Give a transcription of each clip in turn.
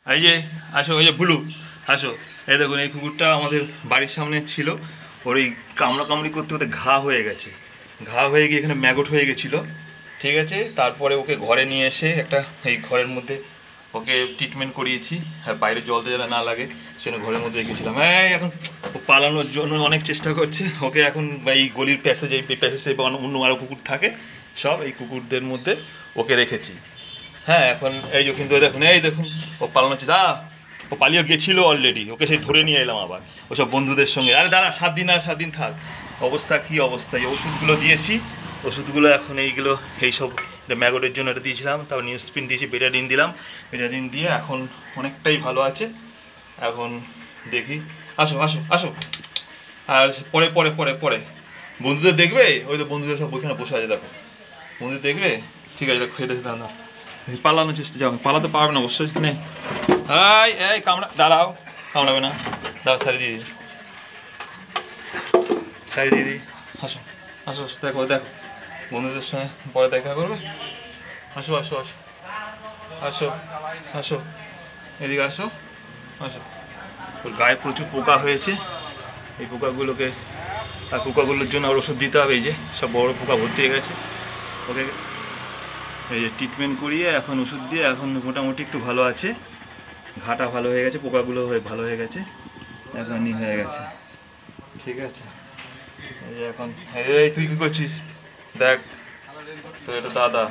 এই যে আসো, এই যে ব্লু, আসো। এই দেখুন, এই কুকুরটা আমাদের বাড়ির সামনে ছিল। ওর এই কামড়াকামড়ি করতে করতে ঘা হয়ে গেছে। ঘা হয়ে গিয়ে এখানে ম্যাগট হয়ে গেছিলো। ঠিক আছে, তারপরে ওকে ঘরে নিয়ে এসে একটা এই ঘরের মধ্যে ওকে ট্রিটমেন্ট করিয়েছি। আর বাইরে জল যেন না লাগে সেজন্য ঘরের মধ্যে রেখেছিলাম। হ্যাঁ, এখন ও পালানোর জন্য অনেক চেষ্টা করছে। ওকে এখন এই গলির প্যাসেজ, এই প্যাসেজে অন্য আরও কুকুর থাকে, সব এই কুকুরদের মধ্যে ওকে রেখেছি। হ্যাঁ, এখন এই যে কিন্তু দেখুন, এই দেখুন ও পালানো হচ্ছে। ও পালিয়ে গেছিলো অলরেডি, ওকে সেই ধরে নিয়ে এলাম আবার ওসব বন্ধুদের সঙ্গে। আরে দাঁড়া, 7 দিন আর 7 দিন থাক। অবস্থা কী অবস্থা! এই ওষুধগুলো দিয়েছি, ওষুধগুলো এখন এইগুলো এইসব ম্যাগটের জন্য এটা দিয়েছিলাম, তারপর নিউজপিন দিয়েছি, বেটাডিন দিলাম। বেটাডিন দিয়ে এখন অনেকটাই ভালো আছে। এখন দেখি, আসো আসো আসো। আর পরে পরে পরে পরে বন্ধুদের দেখবে, ওই তো বন্ধুদের সব ওইখানে বসে আছে, দেখো বন্ধুদের দেখবে। ঠিক আছে, খেতে দাঁড়া, পালানোর চেষ্টা, যাও পালাতে পারবে না অবশ্যই। এখানে এই কামড়া, দাঁড়াও, কামড়াবে না, দাও শাড়ি দিয়ে দিই, শাড়ি দিয়ে দিই। আসো আসো, দেখো দেখো বন্ধুদের সঙ্গে পরে দেখা করবে। আসো আসো আসো আসো আসো, এদিকে আসো, আসো। ওর গায়ে প্রচুর পোকা হয়েছে, এই পোকাগুলোকে, আর পোকাগুলোর জন্য আর ওষুধ দিতে হবে। এই যে সব বড় পোকা ভর্তি হয়ে গেছে, ওকে এই যে ট্রিটমেন্ট করিয়ে এখন ওষুধ দিয়ে এখন মোটামুটি একটু ভালো আছে। ঘাটা ভালো হয়ে গেছে, পোকাগুলো ভালো হয়ে গেছে, এখনই হয়ে গেছে। ঠিক আছে, এই যে এখন এই তুই কী করছিস? দেখ তো, এটা দাদা,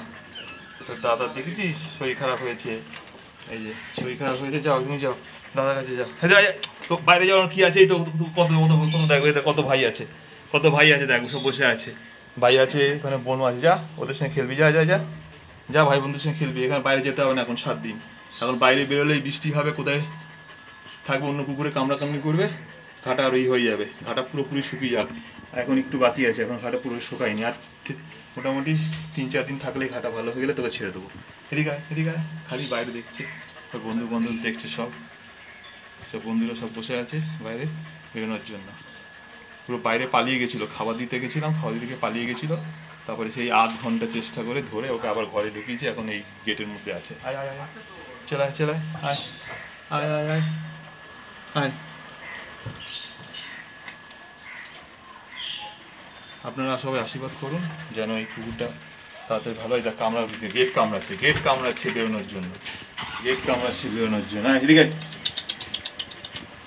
তোর দাদার দেখেছিস শরীর খারাপ হয়েছে। এই যে শরীর খারাপ হয়েছে, যাও তুমি যাও দাদার কাছে যাও। হ্যাঁ, তো বাইরে যাওয়ার কী আছে? এই তো কত দেখো, এতে কত ভাই আছে, কত ভাই আছে, দেখো সব বসে আছে, ভাই আছে এখানে, বোন আছে, যা ওদের সঙ্গে খেলবি, যা যা যা যা ভাই বন্ধুর সঙ্গে খেলবি। এখানে বাইরে যেতে হবে না এখন 7 দিন। এখন বাইরে বেরোলেই বৃষ্টি হবে, কোথায় থাকবে, অন্য কুকুরে কামড়াকামড়ি করবে, ঘাটা আর হয়ে যাবে, ঘাটা পুরোপুরি শুকিয়ে যাবে। এখন একটু বাকি আছে, এখন ঘাটা পুরো শুকায়নি। আর মোটামুটি 3-4 দিন থাকলেই ঘাটা ভালো হয়ে গেলে তোকে ছেড়ে দেবো। এদিকে এদিকে, খালি বাইরে দেখছে, সব বন্ধু বান্ধব দেখছে, সব বন্ধুরা সব বসে আছে বাইরে বেরোনোর জন্য। পুরো বাইরে পালিয়ে গেছিলো, খাবার দিতে গেছিলাম, খাবার দিতে পালিয়ে গেছিলো। তারপরে সেই 8 ঘন্টা চেষ্টা করে ধরে ওকে আবার ঘরে ঢুকিয়েছি, এখন এই গেটের মধ্যে আছে। আয় আয় আয়, চলায় চলায়, আয় আয় আয় আয় আয়। আপনারা সবাই আশীর্বাদ করুন যেন এই কুকুরটা তাড়াতাড়ি ভালো হয়। যা গেট কামড়াচ্ছে বেরোনোর জন্য, হ্যাঁ এদিকে,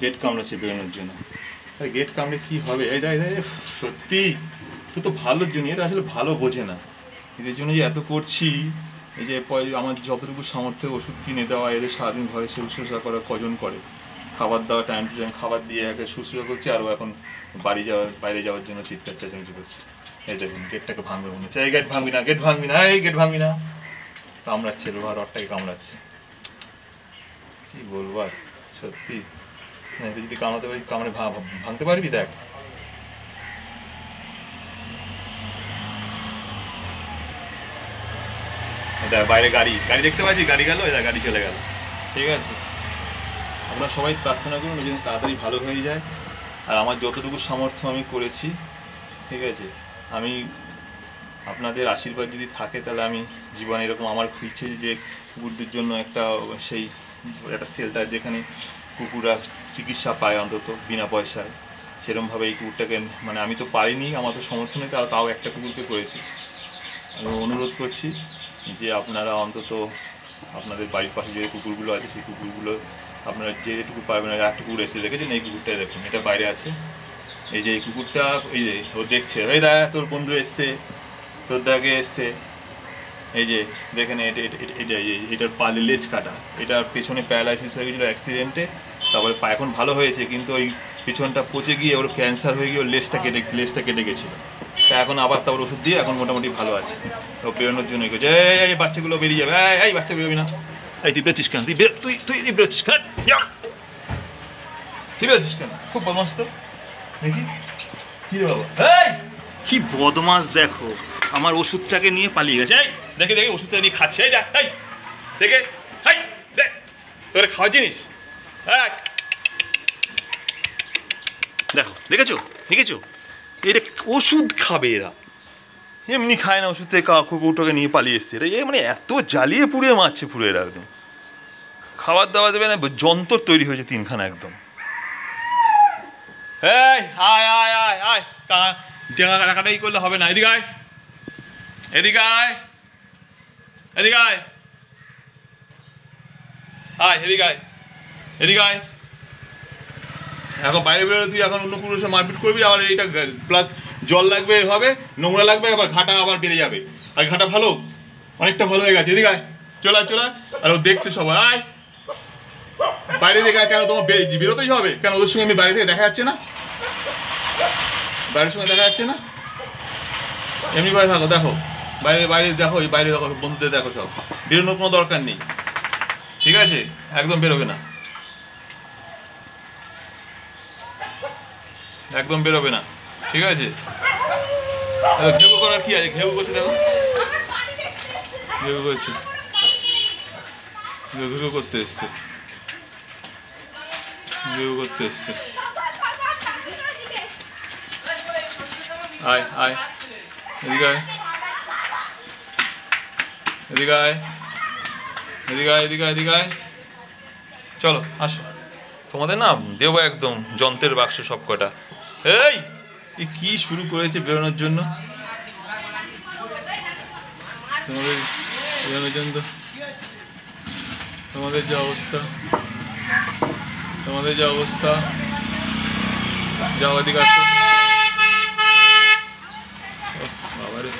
গেট কামড়াচ্ছে বেরোনোর জন্য। আরে গেট কামড়ে কী হবে? এই দেখ, সত্যি তুই তো ভালোর জন্য, এটা আসলে ভালো বোঝে না, এদের জন্য যে এত করছি। এই যে আমার যতটুকু সামর্থ্য ওষুধ কিনে দেওয়া, এদের সারাদিন ঘরে শুশ্রূষা করা কজন করে, খাবার দেওয়া, টাইম টু টাইম খাবার দিয়ে একে শুশ্রূষা করছে, আরও এখন বাইরে যাওয়ার জন্য চিৎকার চেঁচামেচি করছে। এই দেখুন, গেটটাকে ভাঙবে মনে হচ্ছে। এই গেট ভাঙবি না, গেট ভাঙবি না, এই গেট ভাঙবি না, কামড়াচ্ছে, লোহার রডটাকে কামড়াচ্ছে। কী বলবো আর, সত্যি যদি কামড়াতে পারি, কামড়ে ভাঙতে পারবি? দেখ বাইরে গাড়ি দেখতে পাচ্ছি, গাড়ি গেল, এরা গাড়ি চলে গেল। ঠিক আছে, আমরা সবাই প্রার্থনা করুন যেন তাড়াতাড়ি ভালো হয়ে যায়। আর আমার যতটুকু সামর্থ্য আমি করেছি, ঠিক আছে, আমি আপনাদের আশীর্বাদ যদি থাকে তাহলে আমি জীবনে এরকম, আমার ইচ্ছে যে কুকুরদের জন্য একটা শেল্টার যেখানে কুকুররা চিকিৎসা পায় অন্তত বিনা পয়সায়, সেরকমভাবে এই কুকুরটাকে, মানে আমি তো পারিনি, আমার তো সমর্থ নেই, তাও একটা কুকুরকে করেছি। আমি অনুরোধ করছি যে আপনারা অন্তত আপনাদের বাড়ির পাশে যে কুকুরগুলো আছে সেই কুকুরগুলো আপনারা যেটুকু পারবেন। একটা কুকুর এসে রেখেছেন, এই কুকুরটাই দেখুন, এটা বাইরে আছে। এই যে এই কুকুরটা, এই যে ও দেখছে, এই দা তোর বন্ধু এসছে, তোর দাগে এসছে। এই যে দেখেন, এটার পালে লেজ কাটা, এটার পেছনে প্যারালাইসিস হয়ে গেছিলো অ্যাক্সিডেন্টে, তারপরে পা এখন ভালো হয়েছে, কিন্তু ওই পিছনটা পচে গিয়ে ওর ক্যান্সার হয়ে গিয়ে ওর লেজটা কেটে গেছিলো। তা এখন আবার তারপর ওষুধ দিয়ে এখন মোটামুটি ভালো আছে। ও বেরোনোর জন্য করছে, এই বাচ্চাগুলো বেরিয়ে যাবে, এই বাচ্চা বেরোবি না, এই তুই বেরোচ্ছিস কেন, তুই বেরোচ্ছিস কেন, তুই বেরোচ্ছিস কেন, খুব বদমাস তো দেখি। কী রে বাবা, এই কী বদমাস, দেখো আমার ওষুধটাকে নিয়ে পালিয়ে গেছে। এই দেখে ওষুধটা নিয়ে খাচ্ছে, এই দেখ, এই দেখে, এই দেখ তোর খাওয়ার জিনিস, হ্যাঁ দেখো, দেখেছো এটা ওষুধ খাবে, এরা এমনি খায় না ওষুধ থেকে, কুকুরটাকে নিয়ে পালিয়ে এসছে। এরা মানে এত জ্বালিয়ে পুড়িয়ে মারছে পুরো, এরা একদম খাবার দাবার দেবে না, যন্ত্র তৈরি হয়েছে তিনখানা একদম। এই আয় আয় আয় আয়, টাকাটাই করলে হবে না, এদিকে আয়, এদিকে আয়, এদিকে আয়, আয় এদিকে আয়, এদিকে আয়। এখন বাইরে বেরোলে তুই এখন অন্য পুরুষে মারপিট করবি, আবার এইটা প্লাস জল লাগবে, এভাবে নোংরা লাগবে, আবার ঘাটা আবার বেড়ে যাবে। আর ঘাটা ভালো, অনেকটা ভালো হয়ে গেছে, এদিকে আয়, চলে আয়, চলে আয়। আর ও দেখছে সবাই, আয় বাইরে থেকে। কেন তোমার বেরোতেই হবে কেন? ওদের সঙ্গে আমি বাইরে থেকে দেখা যাচ্ছে না? বাইরের সঙ্গে দেখা যাচ্ছে না? এমনি বাইরে থাকো, দেখো বাইরে, বাইরে দেখো, এই বাইরে দেখো, বন্ধুদের দেখো, সব বেরোনোর কোনো দরকার নেই, ঠিক আছে? একদম বেরোবে না, একদম বেরোবে না, ঠিক আছে? ঘেউ করার কি আছে? ঘেউ করছে, দেখো ঘেউ করছে, ঘেউ করতে এসছে, ঘেউ করতে এসছে। আয় আয়, এদিকে আয়, এদিকে আয়, এদিকে আয়, এদিকে আয়, এদিকে আয়, চলো আসো। তোমাদের না দেবো একদম যন্ত্রের বাক্স সব কটা। এই কি শুরু করেছে বেরোনোর জন্য, তোমাদের বেরোনোর জন্য, তোমাদের যে অবস্থা, তোমাদের যে অবস্থা, যাও এদিকে আসো। বাবারে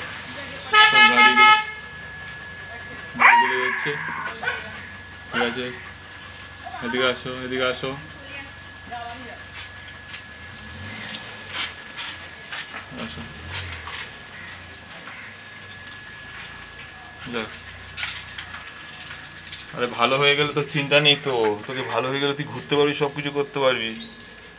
সব গাড়িগুলো যাচ্ছে, ঠিক আছে? এদিকে আসো, এদিকে আসো, আসো, যাক। আরে ভালো হয়ে গেলে তো চিন্তা নেই তো, তোকে ভালো হয়ে গেলে তুই ঘুরতে পারবি, সব কিছু করতে পারবি।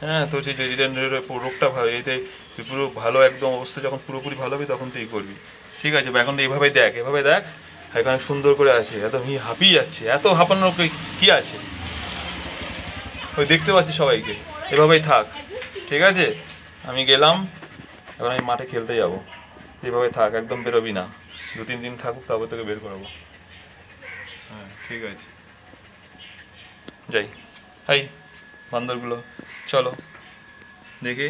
হ্যাঁ, তোর সেই রেজিডেন্টের রোগটা ভালো, এতে তুই পুরো ভালো একদম অবস্থা যখন পুরোপুরি ভালো হবে তখন তুই করবি, ঠিক আছে? এখন এইভাবেই দেখ, এভাবে দেখ, এখানে সুন্দর করে আছে, এত হাঁপিয়ে যাচ্ছে, এত হাঁপানোর কি আছে? ওই দেখতে পাচ্ছি সবাইকে, এভাবেই থাক, ঠিক আছে? আমি গেলাম, এখন আমি মাঠে খেলতে যাবো, এভাবে থাক, একদম বেরোবি না, 2-3 দিন থাকুক, তারপর তোকে বের করাবো। হ্যাঁ ঠিক আছে, যাই। হাই বান্দরগুলো, চলো দেখি।